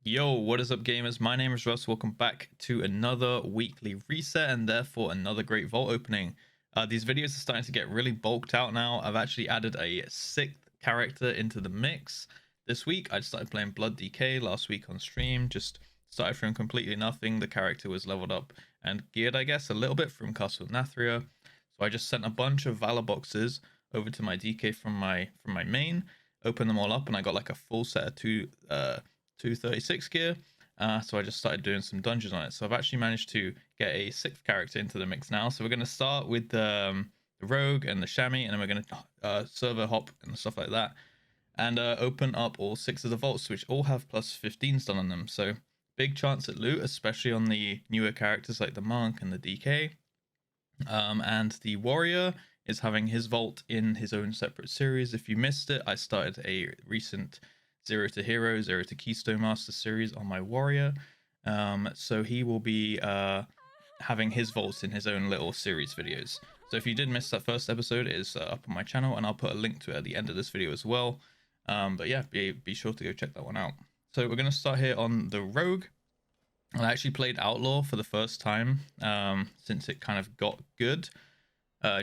Yo, what is up, gamers? My name is Russ. Welcome back to another weekly reset and therefore another great vault opening. These videos are starting to get really bulked out now. I've actually added a sixth character into the mix this week. I started playing Blood DK last week on stream. Just started from completely nothing. The character was leveled up and geared, I guess, a little bit from Castle Nathria. So I just sent a bunch of Valor boxes over to my DK from my main, opened them all up, and I got like a full set of 236 gear. So I just started doing some dungeons on it. So I've actually managed to get a sixth character into the mix now. So we're going to start with the rogue and the chamois, and then we're going to server hop and stuff like that, and open up all six of the vaults, which all have plus 15s done on them. So big chance at loot, especially on the newer characters like the monk and the DK. And the warrior is having his vault in his own separate series. If you missed it, I started a recent Zero to Hero, Zero to Keystone Master series on my warrior. So he will be having his vaults in his own little series videos. So if you did miss that first episode, it is up on my channel, and I'll put a link to it at the end of this video as well. But yeah, be sure to go check that one out. So we're going to start here on the rogue. I actually played Outlaw for the first time since it kind of got good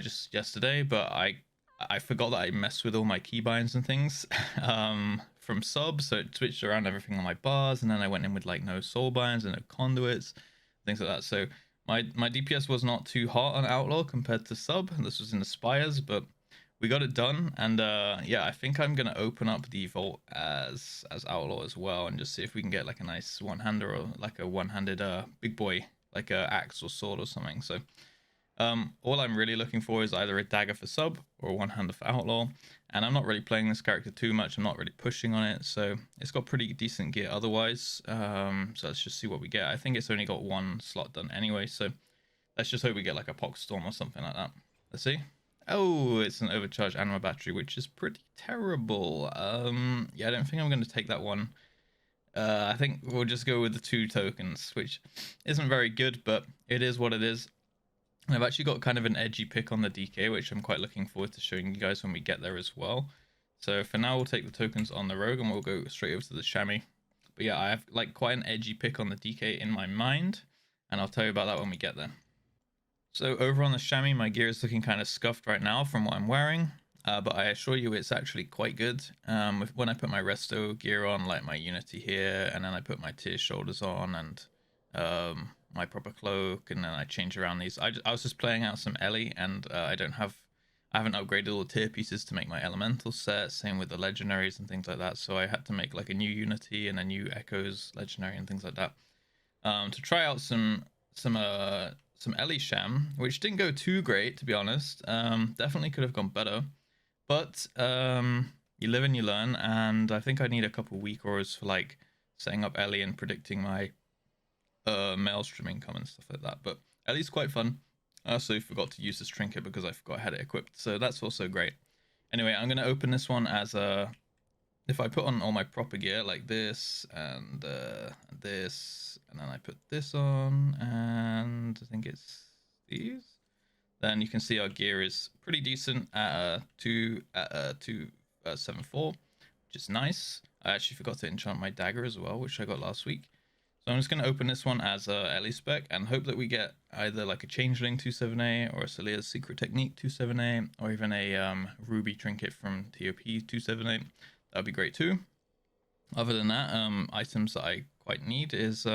just yesterday, but I forgot that I messed with all my keybinds and things from sub, so it switched around everything on my bars, and then I went in with like no soul binds and no conduits, things like that. So my DPS was not too hot on Outlaw compared to sub. This was in the Spires, but we got it done. And yeah, I think I'm gonna open up the vault as Outlaw as well, and just see if we can get like a nice one-hander or like a one-handed big boy, like a axe or sword or something. So all I'm really looking for is either a dagger for sub or a one-hander for Outlaw, and I'm not really playing this character too much. I'm not really pushing on it, so it's got pretty decent gear otherwise. So let's just see what we get. I think it's only got one slot done anyway, so let's just hope we get like a Pox Storm or something like that. Let's see. Oh, it's an overcharged anima battery, which is pretty terrible. Yeah, I don't think I'm going to take that one. I think we'll just go with the 2 tokens, which isn't very good, but it is what it is. And I've actually got kind of an edgy pick on the DK, which I'm quite looking forward to showing you guys when we get there as well. So for now, we'll take the tokens on the rogue, and we'll go straight over to the chamois. But yeah, I have like quite an edgy pick on the DK in my mind, and I'll tell you about that when we get there. So over on the chamois, my gear is looking kind of scuffed right now from what I'm wearing, but I assure you it's actually quite good. When I put my resto gear on, like my Unity here, and then I put my tier shoulders on, and my proper cloak, and then I change around these. I was just playing out some Ellie, and I haven't upgraded all the tier pieces to make my elemental set. Same with the legendaries and things like that. So I had to make like a new Unity and a new Echoes legendary and things like that to try out some Ellie Sham, which didn't go too great, to be honest. Definitely could have gone better, but you live and you learn. And I think I need a couple weak auras for like setting up Ellie and predicting my maelstrom income and stuff like that. But at least quite fun. I also forgot to use this trinket because I forgot I had it equipped, so that's also great. Anyway, I'm going to open this one as a... If I put on all my proper gear like this and this, and then I put this on, and I think it's these, then you can see our gear is pretty decent at 274, which is nice. I actually forgot to enchant my dagger as well, which I got last week. So I'm just going to open this one as a Ellie spec and hope that we get either like a Changeling 27A or a Celia's Secret Technique 27A, or even a Ruby Trinket from TOP 27A. That'd be great too. Other than that, items that I quite need is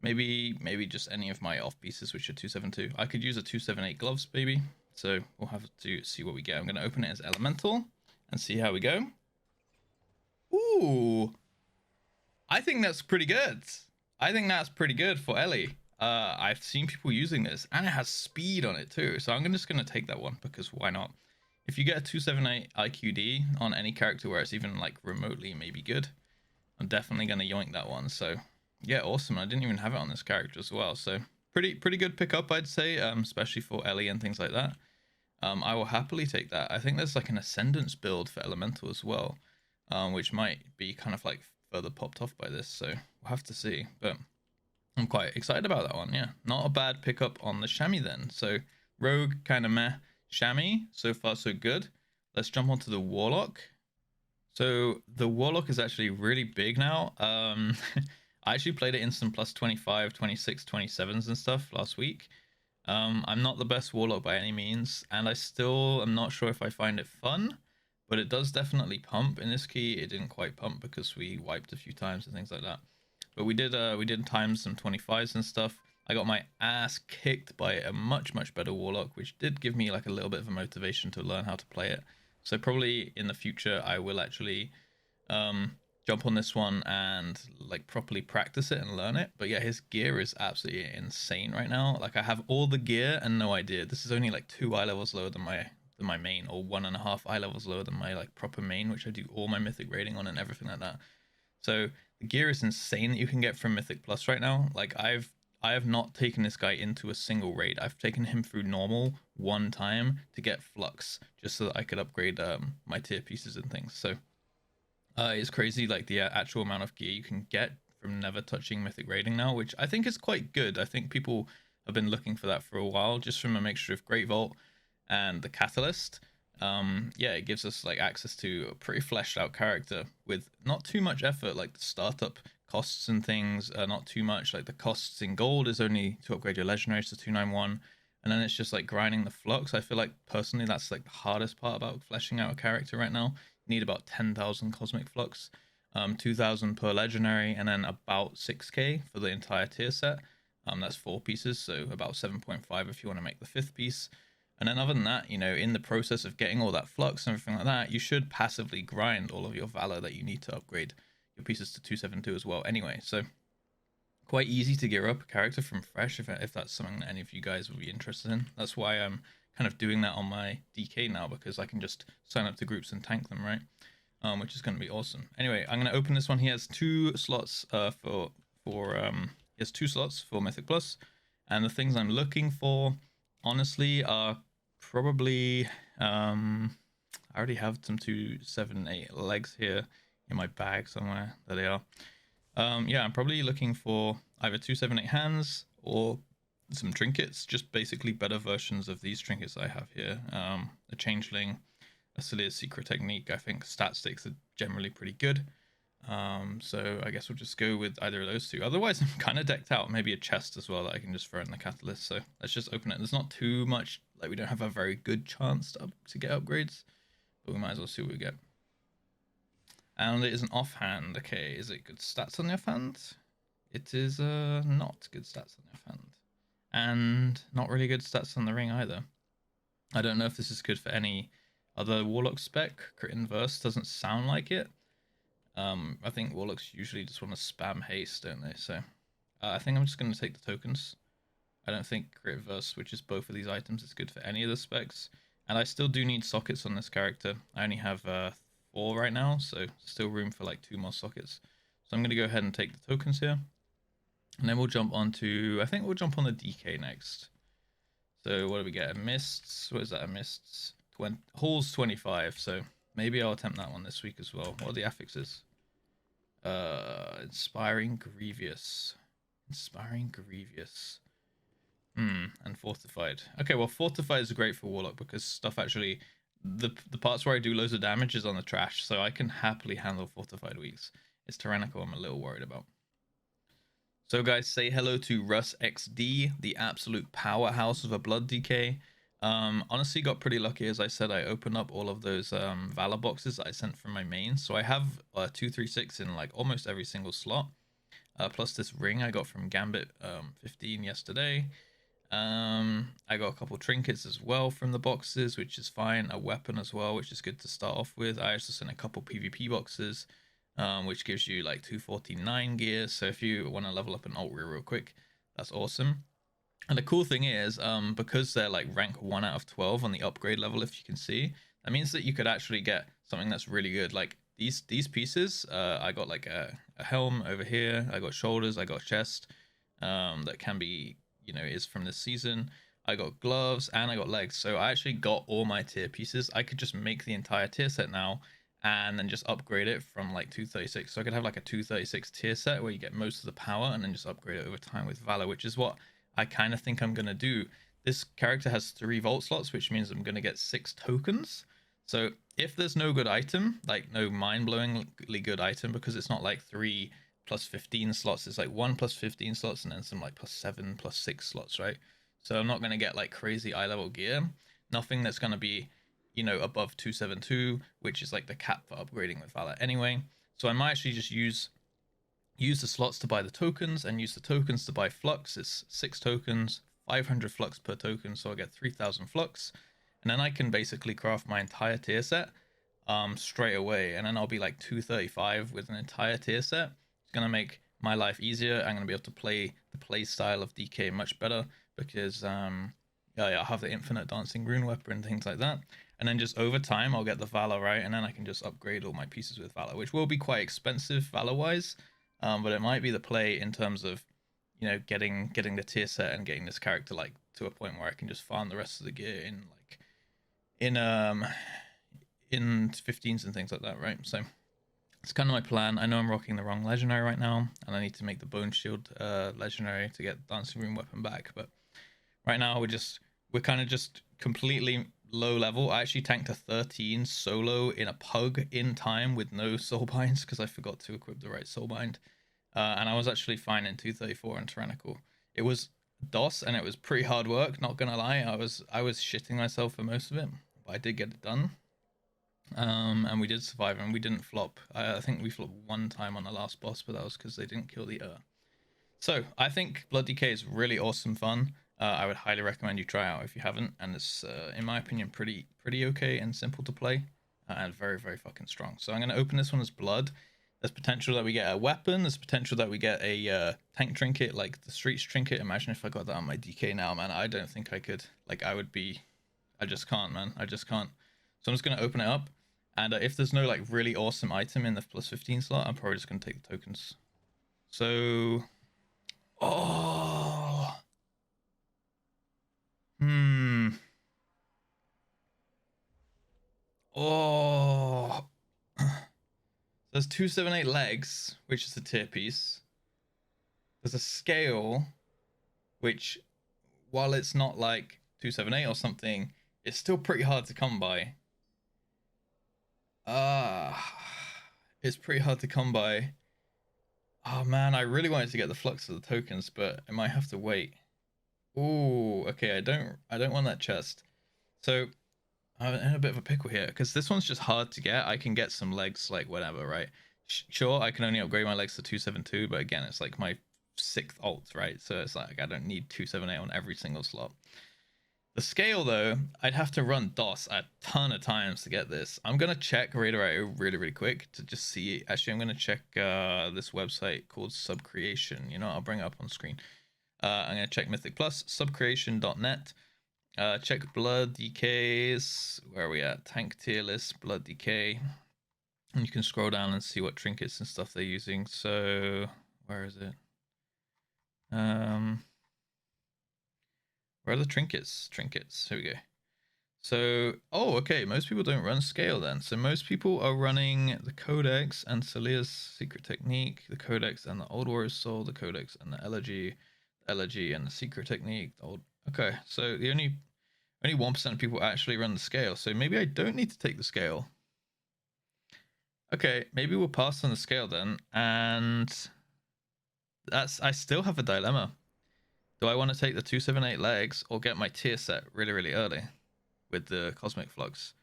maybe just any of my off pieces, which are 272. I could use a 278 gloves, maybe. So we'll have to see what we get. I'm going to open it as Elemental and see how we go. Ooh, I think that's pretty good. I think that's pretty good for Ellie. I've seen people using this, and it has speed on it too. So I'm just going to take that one because why not? If you get a 278 IQD on any character where it's even like remotely maybe good, I'm definitely going to yoink that one. So yeah, awesome. I didn't even have it on this character as well. So pretty good pickup, I'd say, especially for Ellie and things like that. I will happily take that. I think there's like an Ascendance build for Elemental as well, which might be kind of like further popped off by this. So we'll have to see. But I'm quite excited about that one. Yeah, not a bad pickup on the chamois then. So rogue kind of meh. Chamois, so far so good. Let's jump onto the Warlock. So the Warlock is actually really big now. I actually played it in some plus 25, 26, 27s and stuff last week. I'm not the best Warlock by any means, and I still am not sure if I find it fun, but it does definitely pump. In this key, it didn't quite pump because we wiped a few times and things like that. But we did times some 25s and stuff. I got my ass kicked by a much better Warlock, which did give me like a little bit of a motivation to learn how to play it. So probably in the future I will actually jump on this one and like properly practice it and learn it. But yeah, his gear is absolutely insane right now. Like I have all the gear and no idea. This is only like 2 eye levels lower than my main, or 1.5 eye levels lower than my like proper main, which I do all my mythic raiding on and everything like that. So the gear is insane that you can get from Mythic Plus right now. Like I have not taken this guy into a single raid. I've taken him through normal one time to get Flux, just so that I could upgrade my tier pieces and things. So it's crazy, like the actual amount of gear you can get from never touching Mythic raiding now, which I think is quite good. I think people have been looking for that for a while, just from a mixture of Great Vault and the Catalyst. Yeah, it gives us like access to a pretty fleshed out character with not too much effort, like the startup costs and things are not too much. Like the costs in gold is only to upgrade your legendaries to 291, and then it's just like grinding the flux. I feel like personally that's like the hardest part about fleshing out a character right now. You need about 10,000 cosmic flux, 2,000 per legendary, and then about 6k for the entire tier set. That's 4 pieces, so about 7.5 if you want to make the 5th piece. And then other than that, you know, in the process of getting all that flux and everything like that, you should passively grind all of your valor that you need to upgrade your pieces to 272 as well anyway. So quite easy to gear up a character from fresh if that's something that any of you guys would be interested in. That's why I'm kind of doing that on my DK now, because I can just sign up to groups and tank them, right? Which is going to be awesome. Anyway, I'm going to open this one. He has 2 slots he has 2 slots for Mythic Plus, and the things I'm looking for honestly are probably I already have some 278 legs here in my bag somewhere. There they are. Yeah, I'm probably looking for either 278 hands or some trinkets, just basically better versions of these trinkets I have here. A changeling, a Celia's secret technique. I think stat sticks are generally pretty good. So I guess we'll just go with either of those 2. Otherwise, I'm kind of decked out. Maybe a chest as well that I can just throw in the catalyst. So let's just open it. There's not too much, like we don't have a very good chance to get upgrades, but we might as well see what we get. And it is an offhand. Okay, is it good stats on the offhand? It is not good stats on the offhand. And not really good stats on the ring either. I don't know if this is good for any other Warlock spec. Crit Inverse doesn't sound like it. I think Warlocks usually just want to spam haste, don't they? So I think I'm just going to take the tokens. I don't think Crit Inverse, which is both of these items, is good for any of the specs. And I still do need sockets on this character. I only have 4 right now, so still room for like 2 more sockets. So I'm going to go ahead and take the tokens here. And then we'll jump on to, I think we'll jump on the DK next. So what do we get? A Mists. What is that? A Mists. Halls 25. So maybe I'll attempt that one this week as well. What are the affixes? Inspiring Grievous. Inspiring Grievous. And Fortified. Okay, well, Fortified is great for Warlock because stuff actually... The parts where I do loads of damage is on the trash, so I can happily handle Fortified weeks. It's Tyrannical I'm a little worried about. So guys, say hello to Russ XD, the absolute powerhouse of a blood DK. Honestly got pretty lucky. As I said, I opened up all of those Valor boxes that I sent from my main, so I have 236 in like almost every single slot, plus this ring I got from Gambit 15 yesterday. I got a couple trinkets as well from the boxes, which is fine. A weapon as well, which is good to start off with. I also sent a couple PvP boxes, which gives you like 249 gear. So if you want to level up an alt real quick, that's awesome. And the cool thing is, because they're like rank 1 out of 12 on the upgrade level, if you can see, that means that you could actually get something that's really good. Like these pieces, I got like a helm over here. I got shoulders. I got chest. That can be, you know, is from this season. I got gloves and I got legs. So I actually got all my tier pieces. I could just make the entire tier set now and then just upgrade it from like 236. So I could have like a 236 tier set where you get most of the power and then just upgrade it over time with Valor, which is what I kind of think I'm going to do. This character has 3 vault slots, which means I'm going to get 6 tokens. So if there's no good item, like no mind-blowingly good item, because it's not like 3 plus 15 slots, it's like 1 plus 15 slots and then some like plus 7 plus 6 slots, right? So I'm not going to get like crazy eye level gear. Nothing that's going to be, you know, above 272, which is like the cap for upgrading with Valor anyway. So I might actually just use the slots to buy the tokens and use the tokens to buy flux. It's 6 tokens, 500 flux per token, so I get 3000 flux. And then I can basically craft my entire tier set straight away, and then I'll be like 235 with an entire tier set. It's gonna make my life easier. I'm gonna be able to play the play style of DK much better because yeah, I have the infinite dancing rune weapon and things like that. And then just over time I'll get the Valor right, and then I can just upgrade all my pieces with Valor, which will be quite expensive Valor wise, but it might be the play in terms of, you know, getting the tier set and getting this character like to a point where I can just farm the rest of the gear in like in 15s and things like that, right? So it's kind of my plan. I know I'm rocking the wrong legendary right now, and I need to make the bone shield legendary to get dancing rune weapon back. But right now we're kind of just completely low level. I actually tanked a 13 solo in a pug in time with no soul binds because I forgot to equip the right soul bind, and I was actually fine in 234 and tyrannical. It was DOS and it was pretty hard work, not gonna lie. I was shitting myself for most of it, but I did get it done. And we did survive, and we didn't flop. I think we flopped one time on the last boss, but that was because they didn't kill the So I think Blood DK is really awesome fun. I would highly recommend you try out if you haven't, and it's in my opinion pretty okay and simple to play, and very fucking strong. So I'm gonna open this one as Blood. There's potential that we get a weapon. There's potential that we get a tank trinket, like the Streets trinket. Imagine if I got that on my DK now, man. I don't think I could. Like, I just can't, man. I just can't. So I'm just gonna open it up, and if there's no like really awesome item in the plus 15 slot, I'm probably just gonna take the tokens. So, oh, oh. There's 278 legs, which is a tier piece. There's a scale, which, while it's not like 278 or something, it's still pretty hard to come by. It's pretty hard to come by. Oh man, I really wanted to get the flux of the tokens, but I might have to wait. Ooh, okay, I don't want that chest. So I'm in a bit of a pickle here because this one's just hard to get. I can get some legs like whatever, right? Sure, I can only upgrade my legs to 272, but again, it's like my 6th ult, right? So it's like I don't need 278 on every single slot. The scale though, I'd have to run DOS a ton of times to get this. I'm gonna check Radar really quick to just see. Actually, I'm gonna check this website called Subcreation. You know, I'll bring it up on screen. I'm gonna check Mythic Plus, subcreation.net. Check Blood DKs. Where are we at? Tank tier list, Blood DK. And you can scroll down and see what trinkets and stuff they're using. So where is it? Where are the trinkets? Here we go. So, oh, okay. Most people don't run scale then. So most people are running the Codex and Celia's Secret Technique, the Codex and the Old Warrior's Soul, the Codex and the Elegy and the Secret Technique. Okay, so the only 1% of people actually run the scale. So maybe I don't need to take the scale. Okay, maybe we'll pass on the scale then. And I still have a dilemma. Do I want to take the 278 legs or get my tier set really early with the Cosmic Flux?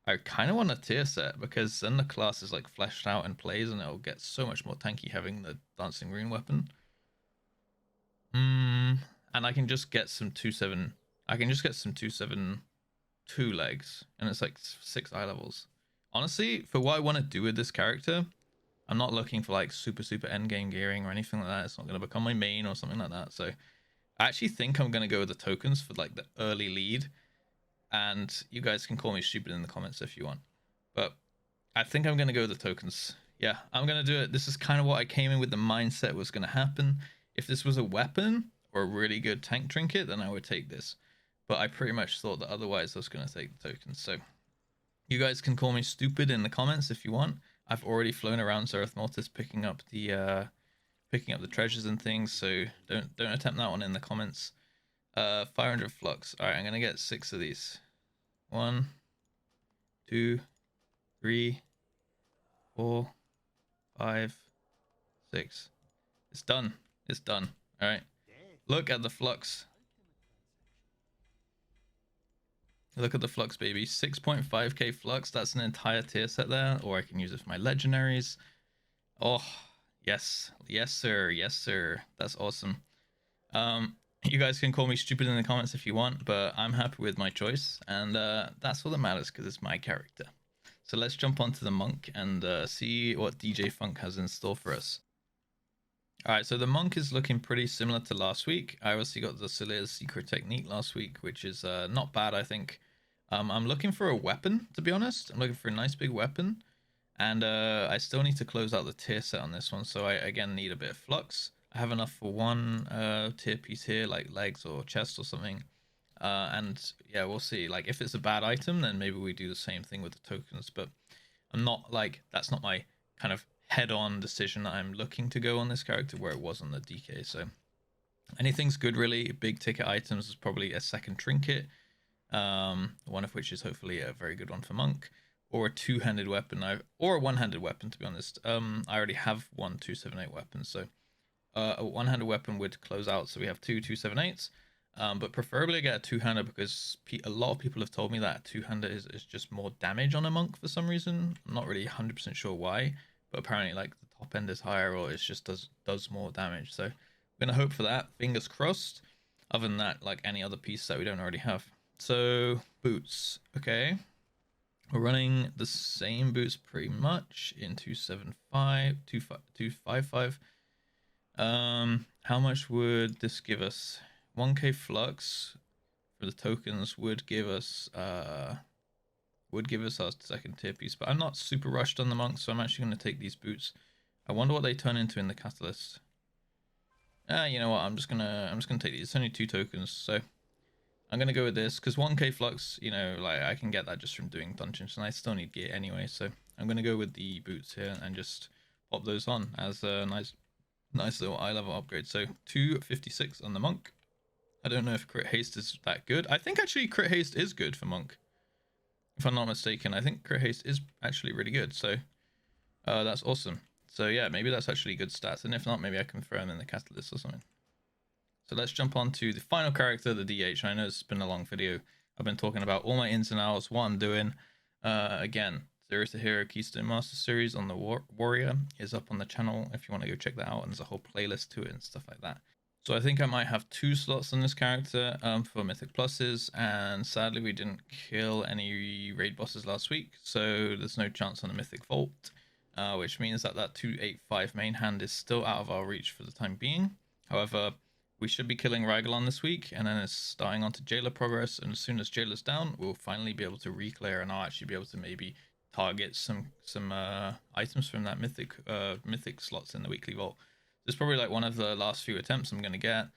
I kind of want a tier set because then the class is like fleshed out and plays, and it'll get so much more tanky having the Dancing Rune weapon. And I can just get some 272 legs, and it's like 6 eye levels. Honestly, for what I want to do with this character, I'm not looking for like super endgame gearing or anything like that. It's not going to become my main or something like that. So I actually think I'm going to go with the tokens for like the early lead. And you guys can call me stupid in the comments if you want. But I think I'm going to go with the tokens. Yeah, I'm going to do it. This is kind of what I came in with the mindset was going to happen. If this was a weapon or a really good tank trinket, then I would take this. But I pretty much thought that otherwise I was going to take the tokens. So you guys can call me stupid in the comments if you want. I've already flown around Zereth Mortis picking up the treasures and things, so don't attempt that one in the comments. 500 flux. All right, I'm gonna get 6 of these. 1, 2, 3, 4, 5, 6. It's done. It's done. All right. Look at the flux. Look at the flux, baby. 6.5k flux. That's an entire tier set there. Or I can use it for my legendaries. Oh, yes. Yes, sir. Yes, sir. That's awesome. You guys can call me stupid in the comments if you want, but I'm happy with my choice. And that's all that matters because it's my character. So let's jump onto the monk and see what DJ Funk has in store for us. All right, so the monk is looking pretty similar to last week. I obviously got the Slayer's Secret Technique last week, which is not bad, I think. I'm looking for a weapon, to be honest. I'm looking for a nice big weapon. And I still need to close out the tier set on this one, so I, again, need a bit of flux. I have enough for one tier piece here, like legs or chest or something. And yeah, we'll see. Like, if it's a bad item, then maybe we do the same thing with the tokens. But I'm not, like, that's not my kind of head-on decision that I'm looking to go on this character where it was on the DK. So anything's good, really. Big ticket items is probably a second trinket, one of which is hopefully a very good one for monk, or a two-handed weapon, or a one-handed weapon, to be honest. I already have one 278 weapon, so a one-handed weapon would close out, so we have two 278s. But preferably get a two-hander because a lot of people have told me that a two-hander is just more damage on a monk for some reason. I'm not really 100% sure why, but apparently like the top end is higher or it just does more damage. So I'm gonna hope for that. Fingers crossed. Other than that, like any other piece that we don't already have. So boots, okay. We're running the same boots pretty much in 275, 255. How much would this give us? 1k flux for the tokens would give us our second tier piece, but I'm not super rushed on the monk, so I'm actually going to take these boots. I wonder what they turn into in the catalyst. You know what? I'm just gonna take these. It's only 2 tokens, so I'm gonna go with this because 1k flux, you know, like I can get that just from doing dungeons, and I still need gear anyway. So I'm gonna go with the boots here and just pop those on as a nice little eye level upgrade. So 256 on the monk. I don't know if crit haste is that good. I think actually crit haste is good for monk. If I'm not mistaken, I think crit haste is actually really good. So that's awesome. So yeah, maybe that's actually good stats. And if not, maybe I can throw him in the catalyst or something. So let's jump on to the final character, the DH. I know it's been a long video. I've been talking about all my ins and outs, what I'm doing. Again, Zero to Hero Keystone Master Series on the Warrior is up on the channel if you want to go check that out. And there's a whole playlist to it and stuff like that. So I think I might have 2 slots on this character for Mythic Pluses, and sadly we didn't kill any raid bosses last week, so there's no chance on the Mythic Vault, which means that 285 main hand is still out of our reach for the time being. However, we should be killing Rygalon this week, and then it's starting on to Jailer progress, and as soon as Jailer's down, we'll finally be able to reclear, and I'll actually be able to maybe target some items from that mythic slots in the weekly vault. This is probably like one of the last few attempts I'm going to get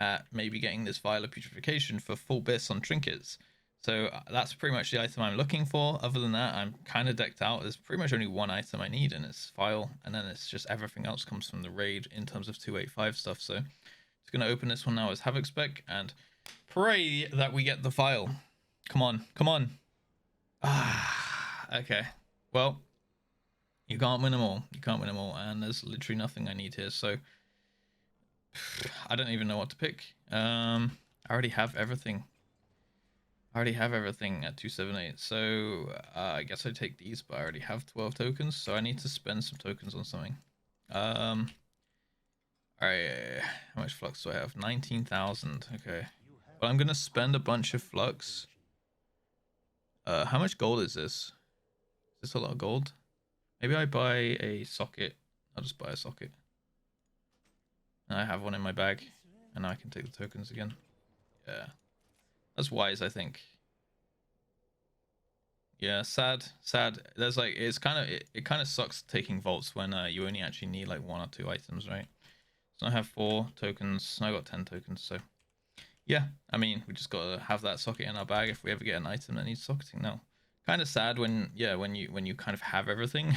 at maybe getting this Vial of Putrefaction for full bis on trinkets. So that's pretty much the item I'm looking for. Other than that, I'm kind of decked out. There's pretty much only one item I need, and it's Vial, and then it's just everything else comes from the raid in terms of 285 stuff. So just going to open this one now as Havoc Spec and pray that we get the Vial. Come on, come on. Okay. Well, you can't win them all. You can't win them all, and there's literally nothing I need here, so I don't even know what to pick. I already have everything. I already have everything at 278, so I guess I take these, but I already have 12 tokens, so I need to spend some tokens on something. Alright, how much flux do I have? 19,000, okay. Well, I'm gonna spend a bunch of flux. How much gold is this? Is this a lot of gold? Maybe I buy a socket. I'll just buy a socket. And I have one in my bag. And now I can take the tokens again. Yeah. That's wise, I think. Yeah, sad. There's like, it's kind of, it kind of sucks taking vaults when you only actually need like 1 or 2 items, right? So I have 4 tokens. I got 10 tokens, so. Yeah, I mean, we just gotta have that socket in our bag if we ever get an item that needs socketing now. Kind of sad when you kind of have everything.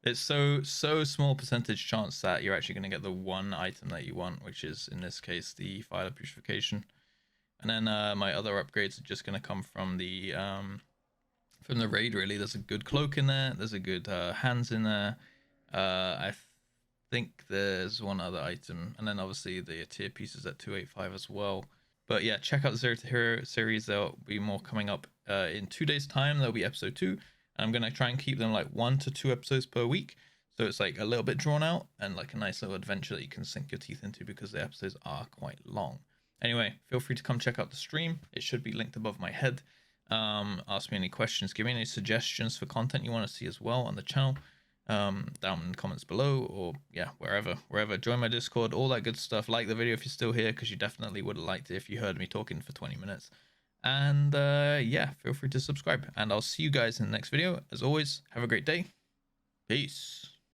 It's so small percentage chance that you're actually going to get the one item that you want, which is in this case the Vial of Putrefaction. And then my other upgrades are just going to come from the from the raid. Really, there's a good cloak in there, there's a good hands in there. I think there's one other item, and then obviously the tier pieces at 285 as well. But yeah, check out the Zero to Hero series. There'll be more coming up in 2 days time. There'll be episode 2, and I'm gonna try and keep them like 1 to 2 episodes per week, so it's like a little bit drawn out and like a nice little adventure that you can sink your teeth into, because the episodes are quite long. Anyway, feel free to come check out the stream. It should be linked above my head. Ask me any questions, give me any suggestions for content you want to see as well on the channel, down in the comments below, or yeah, wherever. Join my Discord, all that good stuff. Like the video if you're still here, because you definitely would have liked it if you heard me talking for 20 minutes. And yeah, feel free to subscribe, and I'll see you guys in the next video. As always, have a great day. Peace.